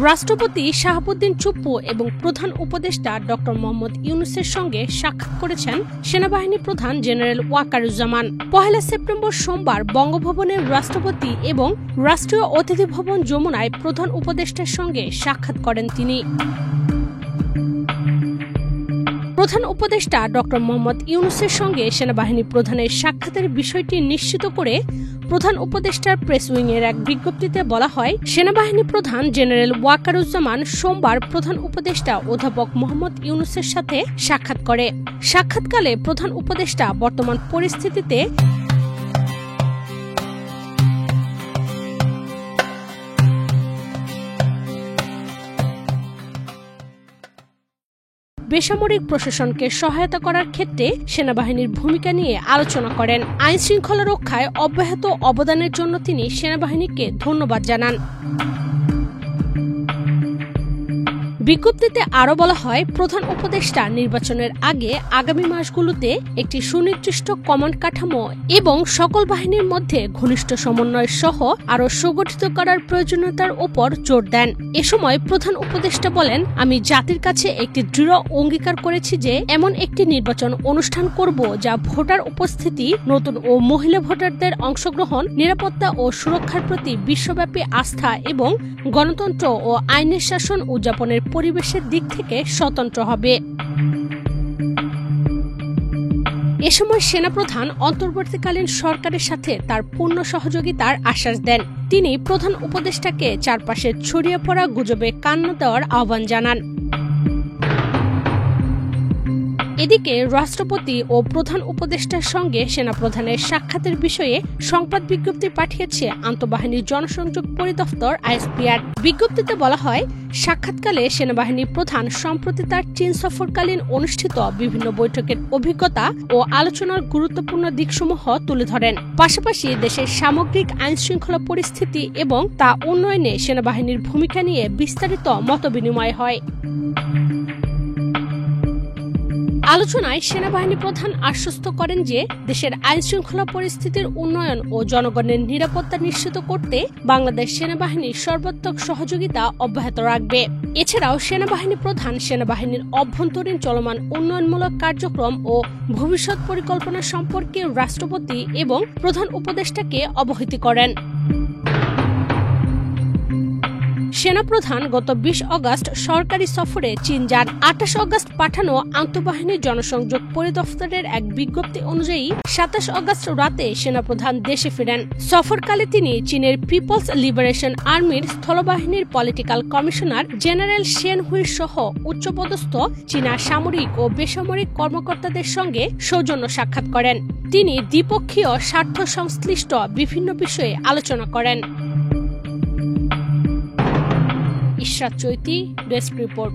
রাষ্ট্রপতি শাহাবুদ্দিন চুপ্পু এবং প্রধান উপদেষ্টা ডক্টর মোহাম্মদ ইউনূসের সঙ্গে সাক্ষাৎ করেছেন সেনাবাহিনী প্রধান জেনারেল ওয়াকারুজ্জামান। ১ সেপ্টেম্বর সোমবার বঙ্গভবনের রাষ্ট্রপতি এবং রাষ্ট্রীয় অতিথি ভবন যমুনায় প্রধান উপদেষ্টার সঙ্গে সাক্ষাৎ করেন তিনি। প্রধান উপদেষ্টা ডক্টর মোহাম্মদ ইউনূসের সঙ্গে সেনাবাহিনী প্রধানের সাক্ষাতের বিষয়টি নিশ্চিত করে প্রধান উপদেষ্টার প্রেস উইংয়ের এক বিজ্ঞপ্তিতে বলা হয়, সেনাবাহিনী প্রধান জেনারেল ওয়াকারুজ্জামান সোমবার প্রধান উপদেষ্টা অধ্যাপক মোহাম্মদ ইউনূসের সাথে সাক্ষাৎ করে। সাক্ষাৎকালে প্রধান উপদেষ্টা বর্তমান পরিস্থিতিতে বেসামরিক প্রশাসনকে সহায়তা করার ক্ষেত্রে সেনাবাহিনীর ভূমিকা নিয়ে আলোচনা করেন। আইন শৃঙ্খলা রক্ষায় অব্যাহত অবদানের জন্য তিনি সেনাবাহিনীকে ধন্যবাদ জানান। বিজ্ঞপ্তিতে আরও বলা হয়, প্রধান উপদেষ্টা নির্বাচনের আগে আগামী মাসগুলোতে একটি সুনির্দিষ্ট কমান্ড কাঠামো এবং সকল বাহিনীর মধ্যে ঘনিষ্ঠ সমন্বয় সহ আরও সুগঠিত করার প্রয়োজনীয়তার উপর জোর দেন। এ সময় প্রধান উপদেষ্টা বলেন, আমি জাতির কাছে একটি দৃঢ় অঙ্গীকার করেছি যে এমন একটি নির্বাচন অনুষ্ঠান করব যা ভোটার উপস্থিতি, নতুন ও মহিলা ভোটারদের অংশগ্রহণ, নিরাপত্তা ও সুরক্ষার প্রতি বিশ্বব্যাপী আস্থা এবং গণতন্ত্র ও আইনের শাসন উদযাপনের পরিবেশের দিক থেকে স্বতন্ত্র হবে। এ সময় সেনাপ্রধান অন্তর্বর্তীকালীন সরকারের সাথে তার পূর্ণ সহযোগিতার আশ্বাস দেন। তিনি প্রধান উপদেষ্টাকে চারপাশে ছড়িয়ে পড়া গুজবে কান না দেওয়ার আহ্বান জানান। এদিকে রাষ্ট্রপতি ও প্রধান উপদেষ্টার সঙ্গে সেনাপ্রধানের সাক্ষাতের বিষয়ে সংবাদ বিজ্ঞপ্তি পাঠিয়েছে আন্তঃবাহিনী জনসংযোগ পরিদপ্তর আইএসপিআর। বিজ্ঞপ্তিতে বলা হয়, সাক্ষাৎকালে সেনাবাহিনী প্রধান সম্প্রতি তার চীন সফরকালীন অনুষ্ঠিত বিভিন্ন বৈঠকের অভিজ্ঞতা ও আলোচনার গুরুত্বপূর্ণ দিকসমূহ তুলে ধরেন। পাশাপাশি দেশের সামগ্রিক আইনশৃঙ্খলা পরিস্থিতি এবং তা উন্নয়নে সেনাবাহিনীর ভূমিকা নিয়ে বিস্তারিত মতবিনিময় হয়। আলোচনায় সেনাবাহিনী প্রধান আশ্বস্ত করেন যে দেশের আইনশৃঙ্খলা পরিস্থিতির উন্নয়ন ও জনগণের নিরাপত্তা নিশ্চিত করতে বাংলাদেশ সেনাবাহিনী সর্বাত্মক সহযোগিতা অব্যাহত রাখবে। এছাড়াও সেনাবাহিনী প্রধান সেনাবাহিনীর অভ্যন্তরীণ চলমান উন্নয়নমূলক কার্যক্রম ও ভবিষ্যৎ পরিকল্পনা সম্পর্কে রাষ্ট্রপতি এবং প্রধান উপদেষ্টাকে অবহিত করেন। সেনাপ্রধান গত ২০ আগস্ট সরকারি সফরে চীন যান। ২৮ আগস্ট পাঠানো আন্তঃবাহিনী জনসংযোগ পরিদপ্তরের এক বিজ্ঞপ্তি অনুযায়ী ২৭ আগস্ট রাতে সেনাপ্রধান দেশে ফিরেন। সফরকালে তিনি চীনের পিপলস লিবারেশন আর্মির স্থলবাহিনীর পলিটিক্যাল কমিশনার জেনারেল শেন হুইর সহ উচ্চপদস্থ চীনা সামরিক ও বেসামরিক কর্মকর্তাদের সঙ্গে সৌজন্য সাক্ষাৎ করেন। তিনি দ্বিপক্ষীয় স্বার্থ সংশ্লিষ্ট বিভিন্ন বিষয়ে আলোচনা করেন। ইশরাত চৈতি, ডেস্ক রিপোর্ট।